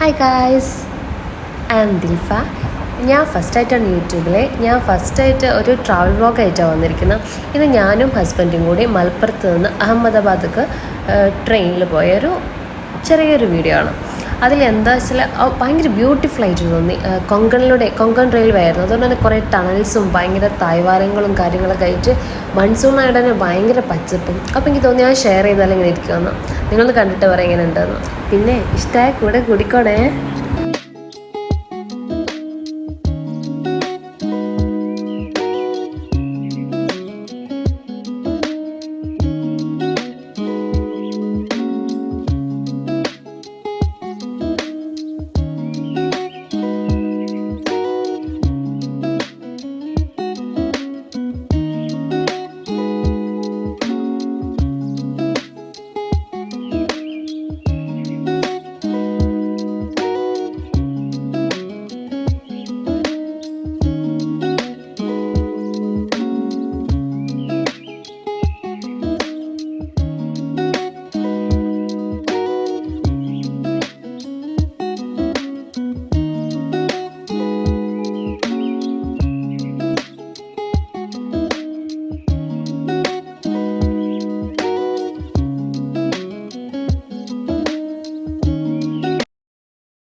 Hi guys, I am Dilfa. ഞാൻ ഫസ്റ്റായിട്ടാണ് ഞാൻ ഫസ്റ്റായിട്ട് ഒരു ട്രാവൽ വ്ളോഗായിട്ടാണ് വന്നിരിക്കുന്നത്. ഇത് ഞാനും ഹസ്ബൻഡും കൂടി മലപ്പുറത്ത് നിന്ന് അഹമ്മദാബാദക്ക് ട്രെയിനിൽ പോയൊരു ചെറിയൊരു വീഡിയോ ആണ്. അതിലെന്താ വെച്ചാൽ ഭയങ്കര ബ്യൂട്ടിഫുള്ളായിട്ട് തോന്നി. കൊങ്കൺ റെയിൽവേ ആയിരുന്നു. അതുകൊണ്ട് തന്നെ കുറേ ടണൽസും ഭയങ്കര തായ്വാരങ്ങളും കാര്യങ്ങളൊക്കെ ആയിട്ട് മൺസൂണായിട്ട് തന്നെ ഭയങ്കര പച്ചപ്പും. അപ്പോൾ എനിക്ക് തോന്നി ഞാൻ ഷെയർ ചെയ്താലും ഇങ്ങനെ ഇരിക്കുമെന്ന്. നിങ്ങൾ കണ്ടിട്ട് പറയാം ഇങ്ങനെ ഉണ്ടെന്ന്. പിന്നെ ഇഷ്ടമായ കൂടെ കൂടിക്കോണേ.